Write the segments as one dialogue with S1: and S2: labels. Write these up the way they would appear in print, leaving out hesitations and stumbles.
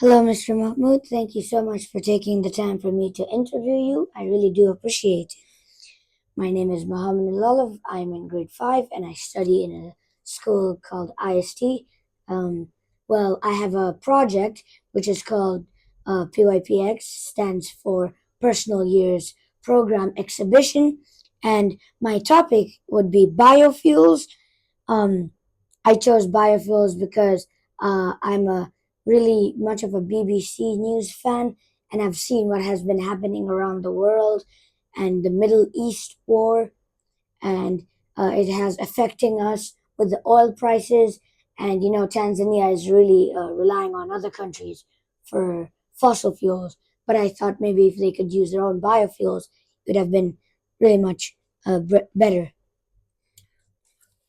S1: Hello, Mr. Mahmood. Thank you so much for taking the time for me to interview you. I really do appreciate it. My name is Muhamin. I'm in grade 5 and I study in a school called IST. I have a project which is called PYPX, stands for Personal Years Program Exhibition. And my topic would be biofuels. Um, I chose biofuels because I'm a really much of a BBC News fan, and I've seen what has been happening around the world and the Middle East war, and it has affecting us with the oil prices. And Tanzania is really relying on other countries for fossil fuels. But I thought maybe if they could use their own biofuels, it would have been really much better.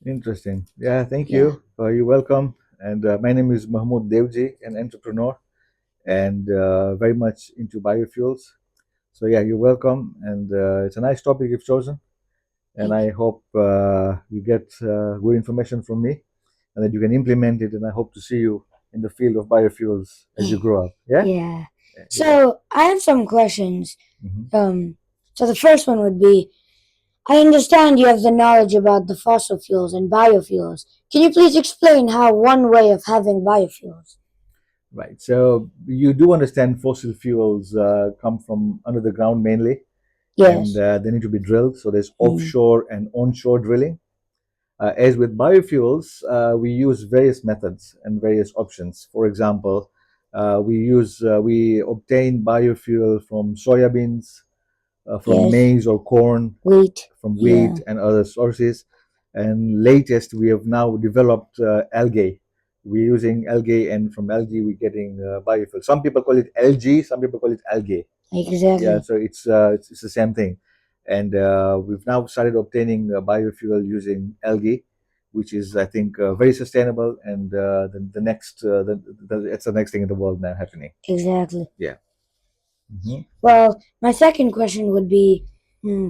S2: Interesting. Yeah, thank
S1: Yeah.
S2: you. You're welcome. And my name is Mahmood Dewji, an entrepreneur and very much into biofuels. So yeah, you're welcome. And it's a nice topic you've chosen. And
S1: Thank
S2: I
S1: you.
S2: hope you get good information from me and that you can implement it. And I hope to see you in the field of biofuels as you grow up. Yeah?
S1: Yeah.
S2: Yeah.
S1: So I have some questions.
S2: Mhm.
S1: Um, so the first one would be, I understand you have the knowledge about the fossil fuels and biofuels. Can you please explain how one way of having biofuels?
S2: Right. So you do understand fossil fuels come from under the ground mainly, and
S1: Yes.
S2: they need to be drilled. So there's
S1: Mm.
S2: offshore and onshore drilling. As with biofuels, we use various methods and various options. For example, we obtain biofuel from soybeans, from
S1: Yes.
S2: maize or corn,
S1: Wheat.
S2: from wheat
S1: Yeah.
S2: and other sources. And latest, we have now developed algae. We're using algae, and from algae, we're getting biofuel. Some people call it algae, some people call it algae. Yeah,
S1: Exactly.
S2: so it's the same thing. And we've now started obtaining biofuel using algae, which is, I think, very sustainable. And the next, it's the next thing in the world now happening.
S1: Exactly.
S2: Yeah. Mhm.
S1: Well, my second question would be, hmm,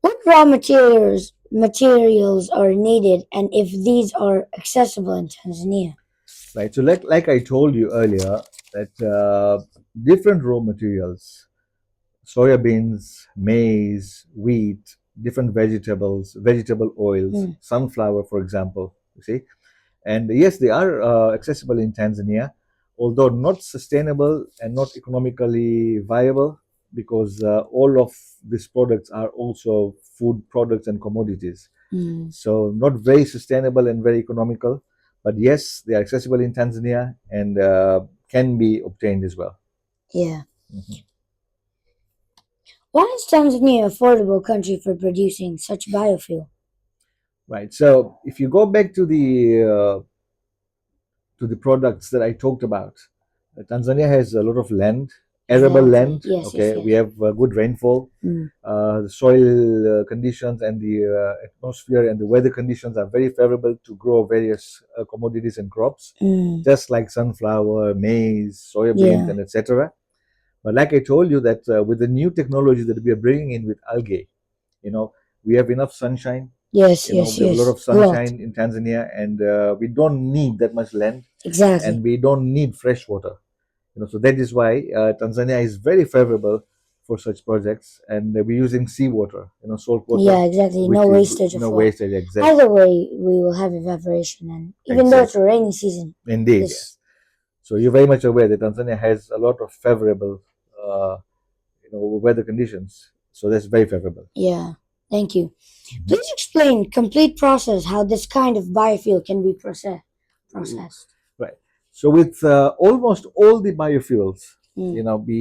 S1: what raw materials are needed, and if these are accessible in Tanzania?
S2: Right. So, like I told you earlier, that different raw materials, soybeans, maize, wheat, different vegetables, vegetable oils,
S1: Hmm.
S2: sunflower, for example, you see. And yes, they are accessible in Tanzania, although not sustainable and not economically viable, because all of these products are also food products and commodities.
S1: Hmm.
S2: So not very sustainable and very economical, but yes, they are accessible in Tanzania and can be obtained as well.
S1: Yeah.
S2: Mhm.
S1: Why is Tanzania an affordable country for producing such biofuel?
S2: Right. So if you go back to the products that I talked about, Tanzania has a lot of land, arable
S1: Exactly.
S2: land.
S1: Yes, yes,
S2: Okay, we
S1: yes.
S2: have good rainfall.
S1: Mm.
S2: The soil conditions and the atmosphere and the weather conditions are very favorable to grow various commodities and crops,
S1: Mm.
S2: just like sunflower, maize, soybeans,
S1: Yeah.
S2: and etc. But like I told you, that with the new technology that we are bringing in with algae, you know, we have enough sunshine.
S1: Yes,
S2: You know,
S1: yes,
S2: we have a lot
S1: yes.
S2: of
S1: A lot.
S2: sunshine in Tanzania, and we don't need that much land,
S1: Exactly.
S2: and we don't need fresh water. You know, so that is why Tanzania is very favorable for such projects, and we're using seawater, salt water,
S1: Yeah, exactly. No
S2: which is
S1: wastage of
S2: no
S1: water.
S2: wastage.
S1: Either
S2: Exactly,
S1: way, we will have evaporation, and even though it's
S2: exactly,
S1: a rainy season,
S2: indeed.
S1: this.
S2: Yes. So you're very much aware that Tanzania has a lot of favorable, uh, weather conditions. So that's very favorable.
S1: Yeah. Thank you.
S2: Mhm.
S1: Please explain complete process how this kind of biofuel can be processed.
S2: Right. So with almost all the biofuels,
S1: Mm.
S2: we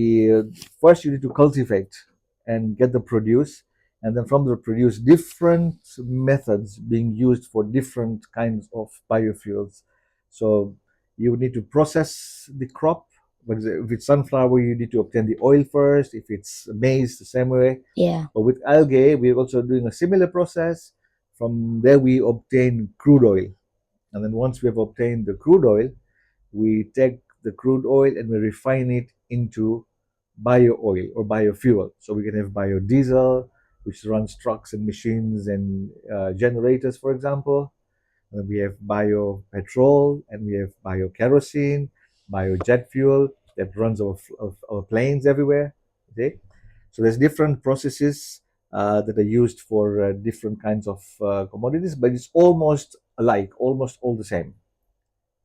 S2: first you need to cultivate and get the produce, and then from the produce, different methods being used for different kinds of biofuels. So you need to process the crop. For example, if it's sunflower, you need to obtain the oil first. If it's maize, the same way.
S1: Yeah.
S2: But with algae, we're also doing a similar process. From there, we obtain crude oil, and then once we have obtained the crude oil, we take the crude oil and we refine it into bio oil or biofuel. So we can have biodiesel, which runs trucks and machines and generators, for example. And we have biopetrol and we have biokerosene, biojet fuel that runs of planes everywhere. Okay, so there's different processes that are used for different kinds of commodities, but it's almost alike, almost all the same.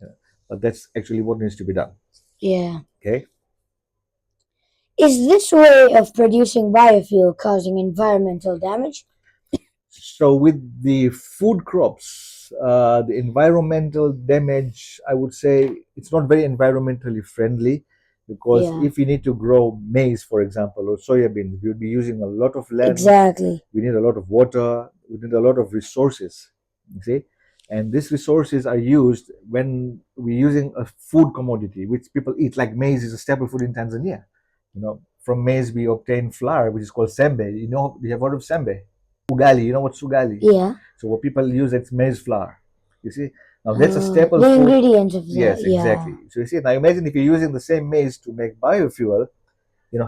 S2: Yeah. But that's actually what needs to be done.
S1: Yeah.
S2: Okay.
S1: Is this way of producing biofuel causing environmental damage?
S2: So with the food crops, the environmental damage, I would say it's not very environmentally friendly because
S1: Yeah,
S2: if you need to grow maize, for example, or soybean, we'll be using a lot of land.
S1: exactly.
S2: We need a lot of water. We need a lot of resources. You see, and these resources are used when we're using a food commodity which people eat. Like maize is a staple food in Tanzania. From maize we obtain flour, which is called sembe. You have heard of sembe? Ugali. You know what's ugali?
S1: Yeah.
S2: So what people use, it's maize flour. You see, now that's a staple
S1: The
S2: food.
S1: ingredients of the,
S2: Yes,
S1: yeah,
S2: exactly. So you see, now imagine if you're using the same maize to make biofuel,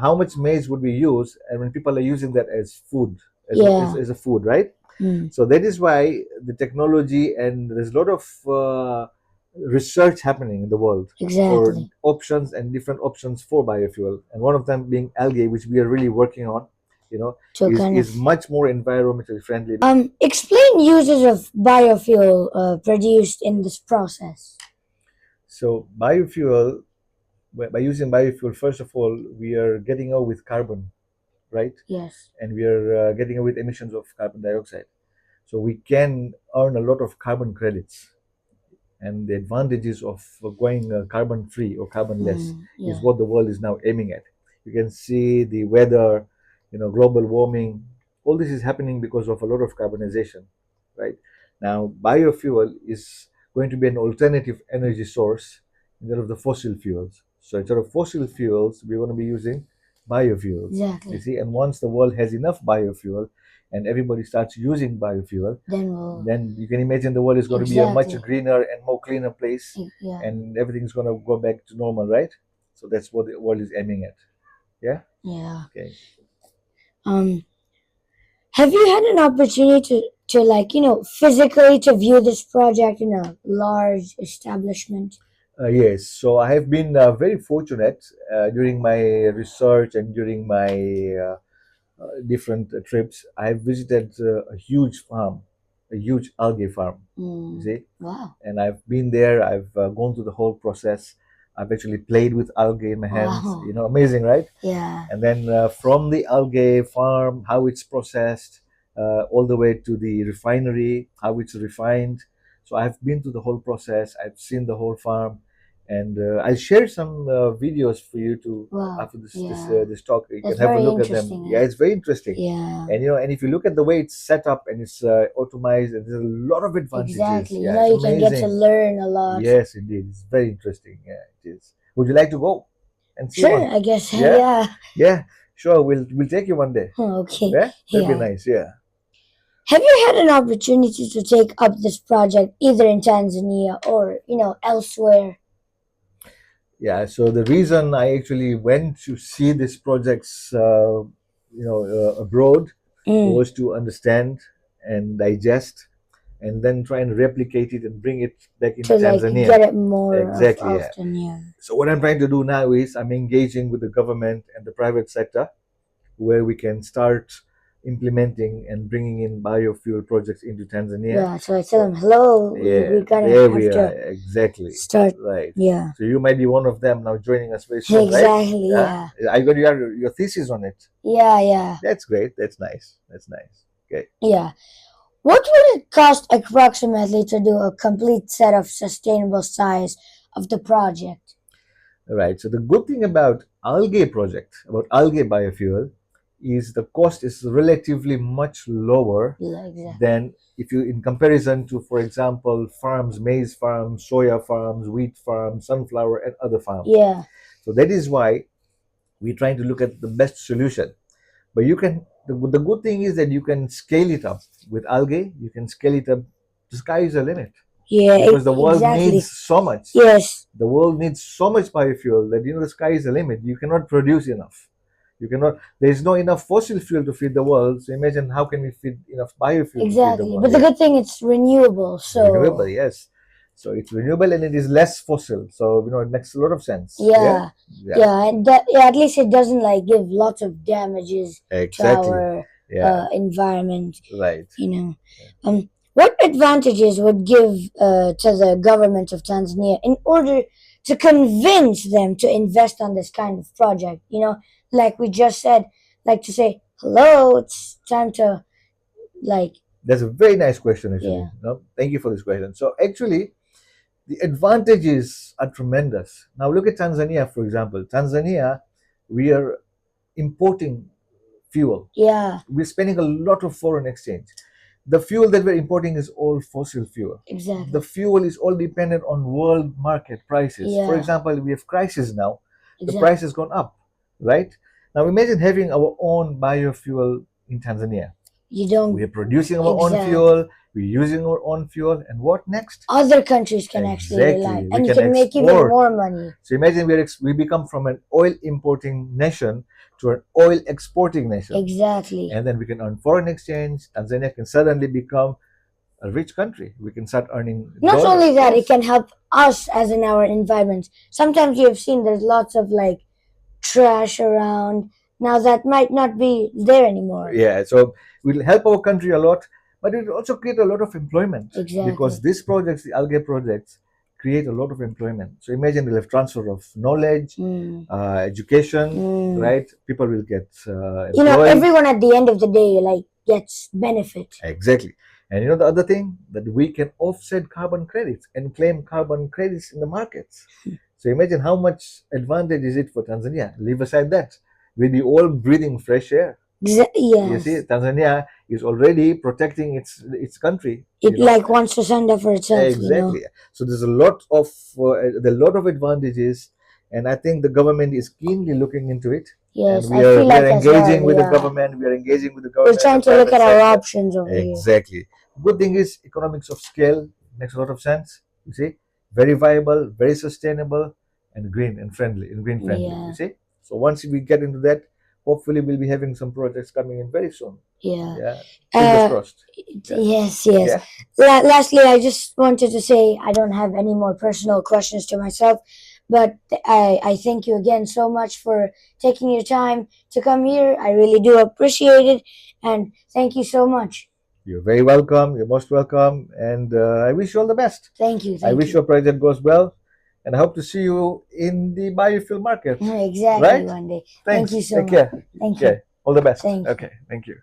S2: how much maize would we use, and when people are using that as food,
S1: yeah.
S2: as a food, right?
S1: Mm,
S2: So that is why the technology, and there's a lot of research happening in the world for
S1: exactly.
S2: options and different options for biofuel, and one of them being algae, which we are really working on. You know,
S1: To kind of
S2: is much more environmentally friendly.
S1: explain uses of biofuel produced in this process.
S2: So biofuel, by using biofuel, first of all, we are getting out with carbon, right?
S1: Yes.
S2: And we are getting out with emissions of carbon dioxide. So we can earn a lot of carbon credits. And the advantages of going carbon free or carbonless is
S1: Yeah.
S2: what the world is now aiming at. You can see the weather, global warming. All this is happening because of a lot of carbonization, right? Now, biofuel is going to be an alternative energy source instead of the fossil fuels. So instead of fossil fuels, we're going to be using biofuels. You
S1: Exactly.
S2: see, and once the world has enough biofuel and everybody starts using biofuel,
S1: Then we'll
S2: then you can imagine the world is going to be a much
S1: exactly.
S2: greener and more cleaner place,
S1: Yeah.
S2: and everything's going to go back to normal, right? So that's what the world is aiming at. Yeah.
S1: Yeah.
S2: Okay.
S1: Um. Have you had an opportunity to like physically to view this project in a large establishment?
S2: Yes. So I have been very fortunate during my research and during my different trips. I have visited a huge farm, a huge algae farm. You see,
S1: Wow.
S2: and I've been there. I've gone through the whole process. I've actually played with algae in my hands.
S1: Wow.
S2: Amazing, right?
S1: Yeah.
S2: And then from the algae farm, how it's processed, all the way to the refinery, how it's refined. So I've been through the whole process. I've seen the whole farm, and I'll share some videos for you to
S1: Wow.
S2: after this
S1: Yeah.
S2: this talk. You
S1: That's
S2: can have a
S1: very
S2: look at them.
S1: interesting.
S2: Yeah, it's very interesting.
S1: Yeah.
S2: And and if you look at the way it's set up and it's automized, and there's a lot of advantages.
S1: Exactly.
S2: Yeah, it's
S1: You can get to
S2: amazing.
S1: learn a lot.
S2: Yes, indeed, it's very interesting. Yeah, it is. Would you like to go and see
S1: Sure,
S2: one?
S1: I guess.
S2: Yeah,
S1: Yeah.
S2: yeah, sure. We'll take you one day.
S1: Okay.
S2: Yeah, that'd be
S1: Yeah.
S2: nice. Yeah,
S1: Have you had an opportunity to take up this project either in Tanzania or elsewhere?
S2: yeah. So the reason I actually went to see these projects, abroad,
S1: Mm.
S2: was to understand and digest, and then try and replicate it and bring it back into
S1: To like
S2: Tanzania.
S1: get it more of
S2: Exactly. Yeah.
S1: often. Yeah.
S2: So what I'm trying to do now is I'm engaging with the government and the private sector, where we can start implementing and bringing in biofuel projects into Tanzania.
S1: Yeah. So I tell them, hello.
S2: Yeah,
S1: We gotta
S2: there
S1: have
S2: we are.
S1: to
S2: Exactly.
S1: start.
S2: Right.
S1: Yeah.
S2: So you might be one of them now joining us very soon, right?
S1: Exactly. Yeah.
S2: I got your thesis on it.
S1: Yeah. Yeah.
S2: That's great. That's nice. That's nice. Okay.
S1: Yeah. What would it cost approximately to do a complete set of sustainable size of the project?
S2: Right. So the good thing about about algae biofuel, is the cost is relatively much lower
S1: Yeah, exactly.
S2: than if you in comparison to, for example, farms, maize farms, soya farms, wheat farms, sunflower, and other farms.
S1: Yeah.
S2: So that is why we're trying to look at the best solution. But the good thing is that you can scale it up with algae. You can scale it up. The sky is the limit,
S1: Yeah.
S2: because the world
S1: Exactly.
S2: needs so much.
S1: Yes.
S2: The world needs so much biofuel that the sky is the limit. You cannot produce enough. You cannot. There is no enough fossil fuel to feed the world. So imagine how can we feed enough biofuel to feed the
S1: Exactly.
S2: world?
S1: But the good thing it's renewable. So
S2: Renewable, yes. So it's renewable and it is less fossil. So it makes a lot of sense.
S1: Yeah,
S2: Yeah.
S1: yeah, and that, yeah, at least it doesn't like give lots of damages to
S2: Exactly.
S1: our
S2: Yeah.
S1: environment.
S2: Right.
S1: You know, what advantages would give to the government of Tanzania in order to convince them to invest on this kind of project? Like we just said, like to say, hello, it's time to like,
S2: That's a very nice question, actually.
S1: yeah,
S2: No, thank you for this question. So actually, the advantages are tremendous. Now look at Tanzania, for example. Tanzania, we are importing fuel.
S1: yeah,
S2: We're spending a lot of foreign exchange. The fuel that we're importing is all fossil fuel.
S1: exactly.
S2: The fuel is all dependent on world market prices. For
S1: Yeah,
S2: example, we have crisis now. The
S1: exactly.
S2: price has gone up, right? Now imagine having our own biofuel in Tanzania.
S1: You don't.
S2: We're producing our own
S1: Exactly.
S2: fuel, we're using our own fuel, and what next?
S1: Other countries can actually rely,
S2: Exactly. We
S1: and you
S2: can
S1: can make even
S2: export.
S1: more money.
S2: So imagine we become from an oil importing nation to an oil exporting nation.
S1: Exactly.
S2: And then we can earn foreign exchange. Tanzania can suddenly become a rich country. We can start earning
S1: Not
S2: dollars.
S1: only that,
S2: Yes.
S1: it can help us as in our environment. Sometimes you have seen there's lots of like trash around. Now that might not be there anymore.
S2: Yeah, so we'll help our country a lot, but it will also create a lot of employment.
S1: Exactly.
S2: Because these projects, the algae projects, create a lot of employment. So imagine we'll have transfer of knowledge, education, right? People will get employed.
S1: Everyone at the end of the day like gets benefit.
S2: Exactly. And the other thing, that we can offset carbon credits and claim carbon credits in the markets. So imagine how much advantage is it for Tanzania. Leave aside that, we'll be all breathing fresh air.
S1: Yes.
S2: You see, Tanzania is already protecting its country.
S1: It like wants to stand up for itself.
S2: Exactly. So there's a lot of advantages, and I think the government is keenly looking into it.
S1: Yes,
S2: and
S1: I feel like
S2: we are
S1: as well,
S2: engaging with the
S1: yeah.
S2: government. We are engaging with the
S1: We're
S2: government.
S1: trying
S2: the
S1: to look at
S2: private
S1: our
S2: sector.
S1: options over here.
S2: Exactly. Good thing is economics of scale makes a lot of sense. You see, very viable, very sustainable, and green and friendly.
S1: Yeah.
S2: You see. So once we get into that, hopefully we'll be having some projects coming in very soon.
S1: Yeah.
S2: Yeah. Fingers crossed.
S1: Yes.
S2: Yeah.
S1: Lastly, I just wanted to say I don't have any more personal questions to myself, but I thank you again so much for taking your time to come here. I really do appreciate it, and thank you so much.
S2: You're very welcome. You're most welcome, and I wish you all the best.
S1: Thank you.
S2: I wish your project goes well, and I hope to see you in the biofuel market.
S1: Exactly,
S2: Right?
S1: one day.
S2: Thanks.
S1: Thank you so
S2: Take
S1: much.
S2: care.
S1: Thank you.
S2: Okay. All the best.
S1: Thank you.
S2: Okay. Thank you.